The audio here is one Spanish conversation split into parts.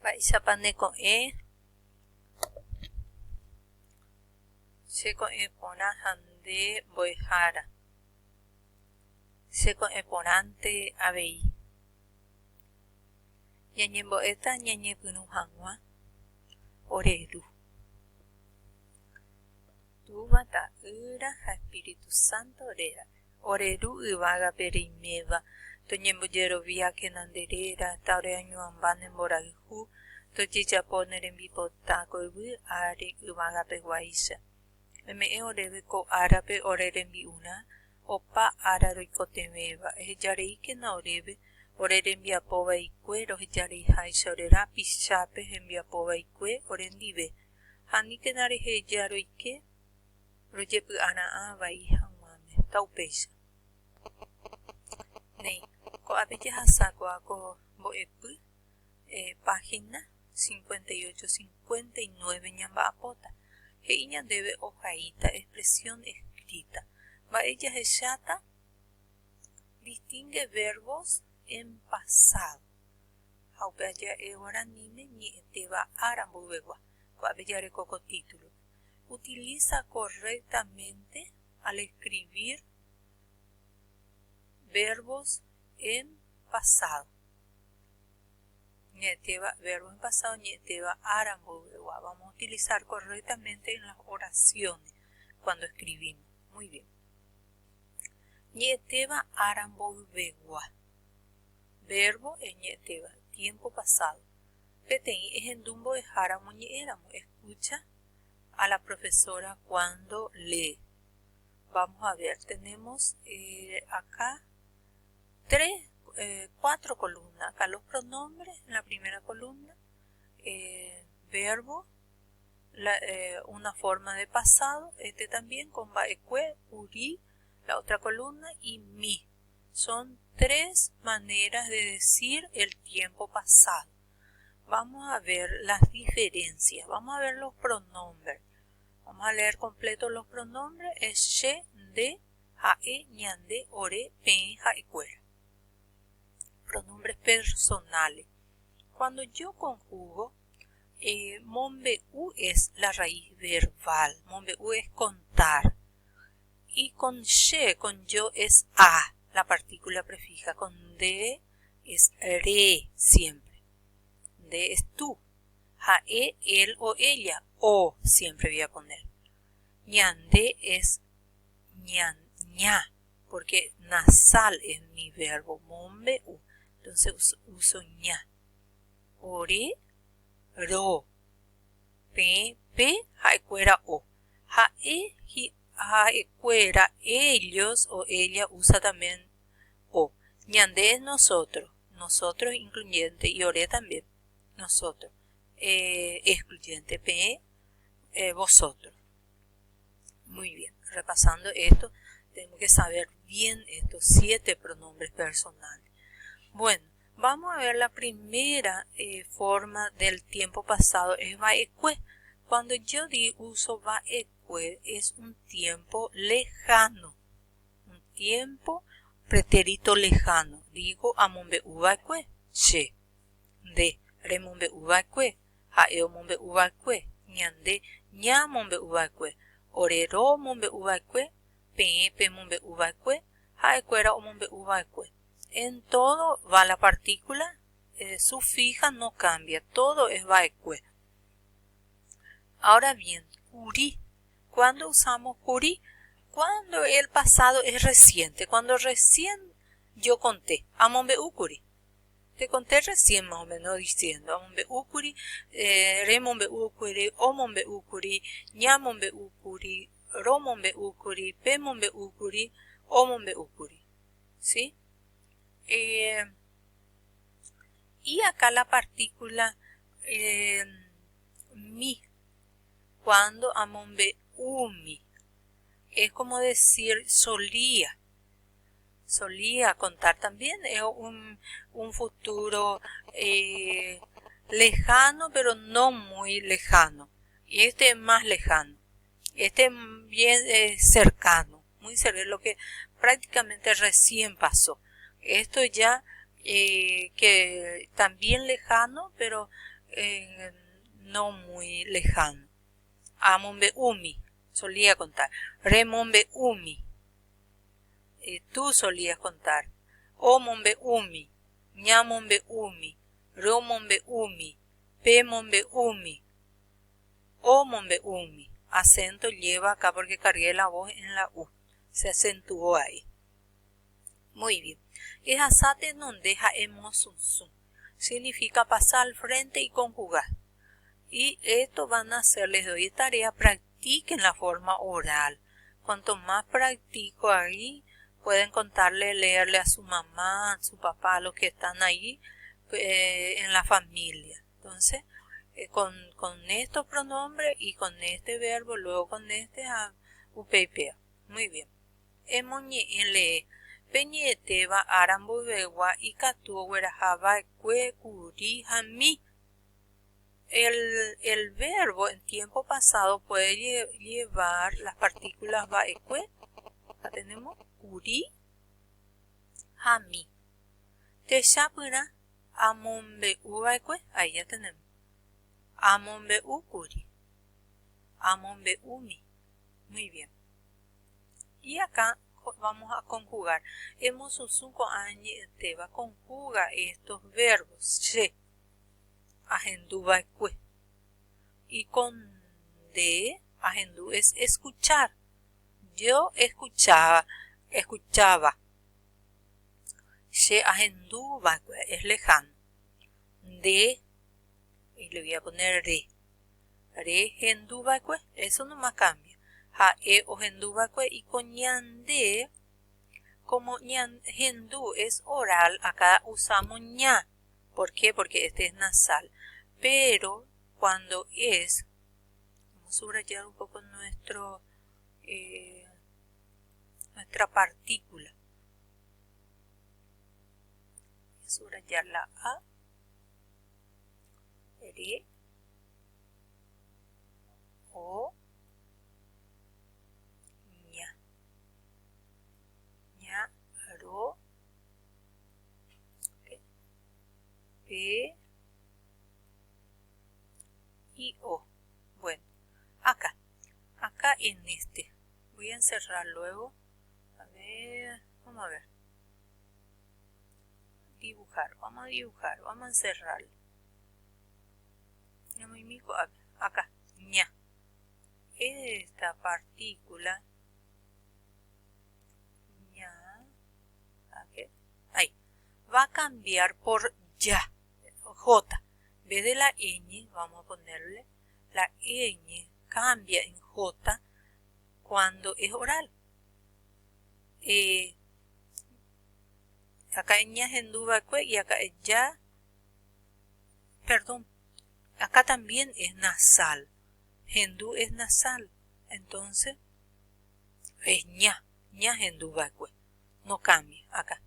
Baisapane con se con pona hande boihara se con ponante abei ñañembo eta ñañepunu hangwa oreru tu bata ura Espíritu Santo oreru ivaga perimeva toñembo yerovia que nanderera taure añuambane moraihu tochicha poner en bipotako ibu are ivaga peguaisha me oreve ko arape oreren biuna opa araroikotemeva ejareike na oreve oreren biapova ikue rojarei haishorera pishape en biapova ikue orendive hanike nare hejaroike rojepu ana avai hamame taupesha nei ko abeja hasako ako boepu página 58-59 ñamba apota ella debe hojaita expresión escrita va ella es chata distingue verbos en pasado haupaya eguaranime ni eteba arambuegua coabella recoco título utiliza correctamente al escribir verbos en pasado Ñeteva, verbo en pasado, ñeteva arambuegua. Vamos a utilizar correctamente en las oraciones cuando escribimos. Muy bien. Ñeteva arambuegua. Verbo en ñeteva, tiempo pasado. Petei es en dumbo de jaramo ñeramo. Escucha a la profesora cuando lee. Vamos a ver, tenemos acá 4 columnas. Acá los pronombres en la primera columna, verbo, una forma de pasado, también con baekue, uri, la otra columna, y mi. Son 3 maneras de decir el tiempo pasado. Vamos a ver las diferencias. Vamos a ver los pronombres. Vamos a leer completo los pronombres. Es she, de, jae, ñande, ore, pe, jaecuera. Pronombres personales. Cuando yo conjugo, mombe-u es la raíz verbal. Mombe-u es contar. Y con she, con yo es a, la partícula prefija. Con de es re siempre. De es tú. Jae, él o ella. O siempre voy a poner. Ñande es ñan, ña. Porque nasal es mi verbo. Mombe-u. Entonces uso ña. Ore, ro. Pe, jaecuera o. Jaecuera ellos o ella usa también o. Ñande es nosotros. Nosotros incluyente. Y ore también. Nosotros. Excluyente. Pe, vosotros. Muy bien. Repasando esto, tenemos que saber bien estos 7 pronombres personales. Bueno, vamos a ver la primera forma del tiempo pasado, es baekue. Cuando yo uso baekue es un tiempo lejano, un tiempo pretérito lejano. Digo amombe baekue, che, de, remombe baekue, jaeo mombe baekue, ñande, ña mombe baekue, orero mombe baekue, pe mombe baekue, jaecuera o mombe baekue. En todo va la partícula sufija, no cambia, todo es baekue. Ahora bien, curi. ¿Cuándo usamos curi? Cuando el pasado es reciente, cuando recién yo conté, amombe curi. Te conté recién más o menos diciendo, amombe curi, remombe curi, omombe curi, ñamombe curi, romombe curi, pemombe curi, omombe curi. ¿Sí? Y acá la partícula mi, cuando amombe umi, es como decir solía contar también, es un futuro lejano, pero no muy lejano. Y este es más lejano, este es bien cercano, muy cercano, lo que prácticamente recién pasó. Esto ya que también lejano, pero no muy lejano. Amombe umi, solía contar. Remombe umi, tú solías contar. Omombe umi, ñamombe umi, romombe umi, pemombe umi, omombe umi. Acento lleva acá porque cargué la voz en la U. Se acentuó ahí. Muy bien. Es asate non deja emosunsun. Significa pasar al frente y conjugar. Y esto van a hacer, les doy tarea, practiquen la forma oral. Cuanto más practico ahí, pueden contarle, leerle a su mamá, a su papá, a los que están ahí en la familia. Entonces, con estos pronombres y con este verbo, luego con este upeipe. Muy bien. Emoñi en le peñeteba arambubewa y katu werajaba kue kuri hami. El verbo en tiempo pasado puede llevar las partículas baekue. Acá tenemos kuri, hami. Techapura, amombe u baekue. Ahí ya tenemos. Amombe u kuri. Amombe umi. Muy bien. Y acá vamos a conjugar. Hemos usado teba conjuga estos verbos. Se. Ajendu baekue. Y con de, ajendu es escuchar. Yo escuchaba. Se ajendu baekue es lejano. De, y le voy a poner re. Re hendu baekue, eso nomás cambia. Ha e o hendu baekue y con ñande, como hendu es oral, acá usamos ña. ¿Por qué? Porque este es nasal. Pero cuando es, vamos a subrayar un poco nuestra partícula. Voy a subrayar la A, re, o, ña, ña, ro, P y O. Bueno, acá en este. Voy a encerrar luego. A ver, vamos a ver. Dibujar, vamos a encerrarlo. Acá, ña. Esta partícula, ña, ahí, va a cambiar por ya. J. En vez de la ñ, vamos a ponerle la ñ cambia en J cuando es oral. Acá es ña hendu baekue y acá es ya. Perdón, acá también es nasal. Hendu es nasal. Entonces es ña hendu baekue. No cambia acá.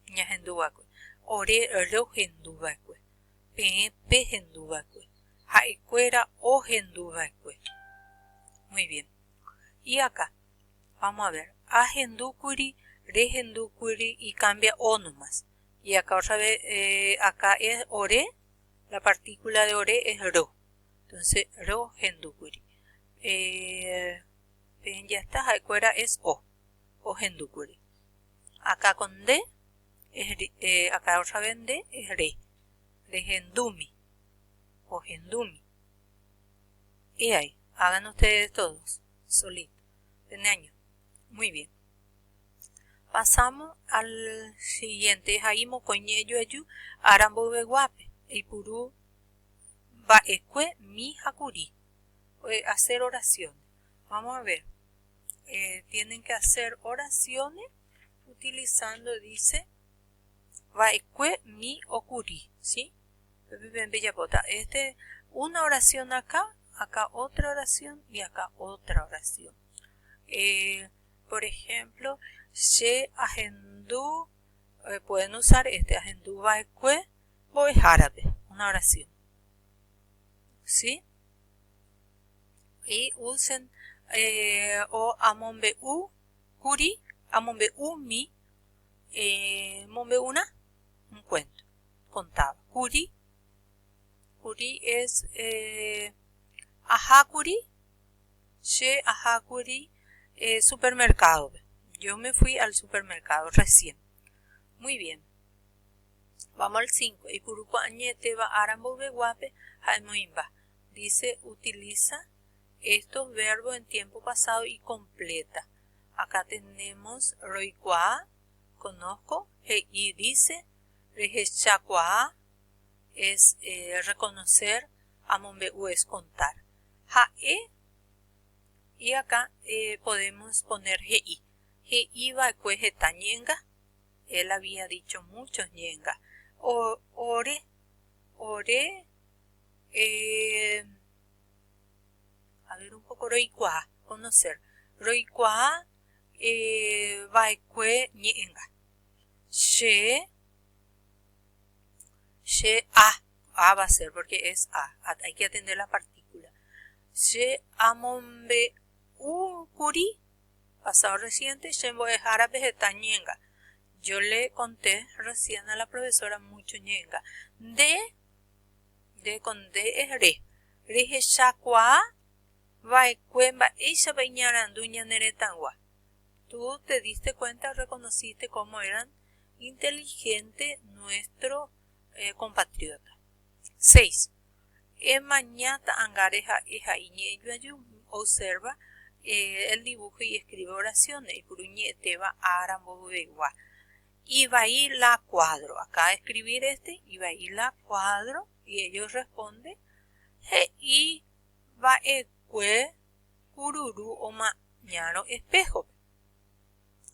Ña hendu baekue. Ore ro hendu baekue. Pe hendu baekue. Haikuera o hendu baekue. Muy bien. Y acá, vamos a ver. A hendu kuri, re hendu kuri y cambia o nomás. Y acá otra vez, acá es ore. La partícula de ore es ro. Entonces, ro hendu kuri. Ya está, haikuera es o hendu kuri. Acá con de, acá otra vez de es re. Rehendumi o hendumi. Y ahí, hagan ustedes todos, solitos, de año. Muy bien. Pasamos al siguiente. Jaimo coñello ayu, arambo beguape, y puru baekue mi hakuri. Hacer oraciones. Vamos a ver. Tienen que hacer oraciones utilizando, dice, baekue mi okuri, ¿sí? Una oración acá otra oración y acá otra oración. Por ejemplo, she ajendu, pueden usar ajendu baekue voy árabe, una oración, ¿sí? Y usen o amombe u kuri, amombe umi, mombe una, un cuento, contaba, kuri ajakuri es ajakuri, she ajakuri, supermercado. Yo me fui al supermercado recién. Muy bien. Vamos al 5. Ipuruko añete va arambo beguape jaimoimba. Dice, utiliza estos verbos en tiempo pasado y completa. Acá tenemos roikwa, conozco, y dice, rejechakwa es reconocer, amonbeu es contar. Jae, y acá podemos poner hei. Hei va cuejeta ñenga, él había dicho muchos ñenga. Ore, a ver un poco, roikwa, conocer. Roikwa, vaikue ñenga. She, a va a ser porque es a, hay que atender la partícula. She amombe kuri, pasado reciente, shembo es árabe ñenga. Yo le conté recién a la profesora mucho ñenga. De con de es re. Reje shakwa, vai cuemba, isha bañaran duña neretangua. Tú te diste cuenta, reconociste cómo eran inteligentes nuestro compatriota. 6. Mañata angareja eja iñeyu observa el dibujo y escribe oraciones. Y puruñete va arambo begua. Y va a ir la cuadro. Acá escribir y va a ir la cuadro. Y ellos responden. Y va cue cururu o mañaro espejo.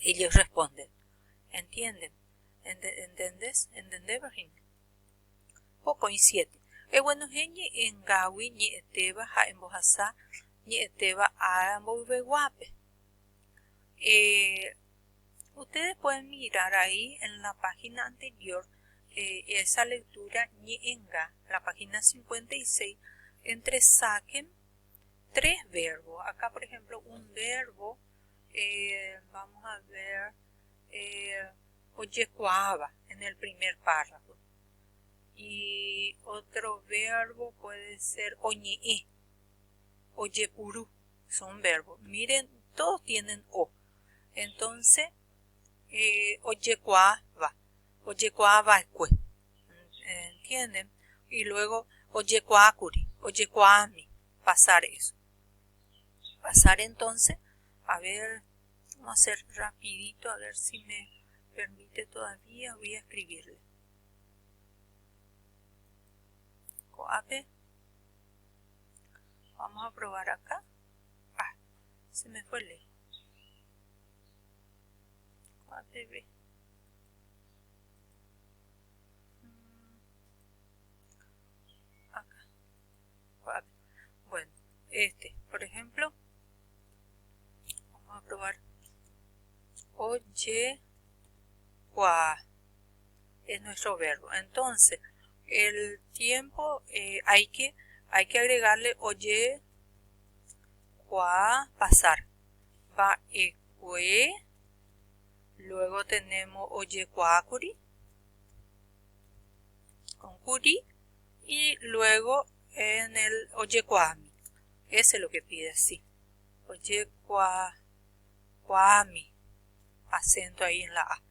Ellos responden. ¿Entienden? ¿Entendés? ¿Entendés, Virginia? Poco y 7. Bueno, gente en gawi ni eteba ha en bojasa ni eteba arambo beguape. Ustedes pueden mirar ahí en la página anterior esa lectura ñenga, la página 56, saquen 3 verbos. Acá, por ejemplo, un verbo, vamos a ver, oyecuaba en el primer párrafo. Y otro verbo puede ser oñe, oyepuru, son verbos. Miren, todos tienen o. Entonces, oyecuaba cue, ¿entienden? Y luego oyecuacuri, oyecuami, pasar eso. Pasar entonces, a ver, vamos a hacer rapidito, a ver si me permite todavía, voy a escribirle. Coape. Vamos a probar acá. Se me fue lejos. Coape. Acá. Coape. Bueno, por ejemplo, vamos a probar. Oye, es nuestro verbo. Entonces, el tiempo hay que agregarle oye, pasar. Va ecue. Luego tenemos oye cuacuri con curi. Y luego en el oye cuami. Ese es lo que pide así. Oye cuami. Acento ahí en la A.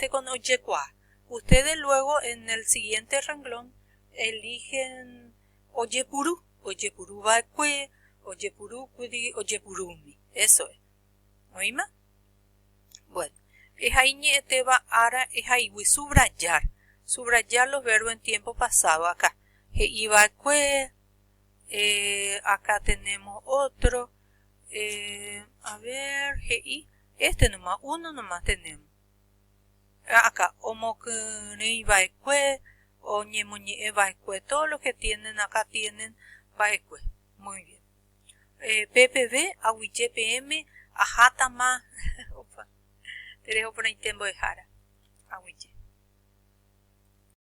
Con oye cua. Ustedes luego en el siguiente renglón eligen oyepuru. Oyepuru va cue. Oyepuru curi. Oyepurumi. Eso es. ¿Oíma? Bueno. Es ahí te va ahora. Es ahí subrayar. Subrayar los verbos en tiempo pasado acá. Iba cue. Acá tenemos otro. A ver. Nomás. Uno nomás tenemos. Acá, omokune baekue, oñemoñe baekue, todos los que tienen acá tienen baekue. Muy bien. PPB, ahuille PM, ajatama, terejo por ahí tembo de jara, ahuille.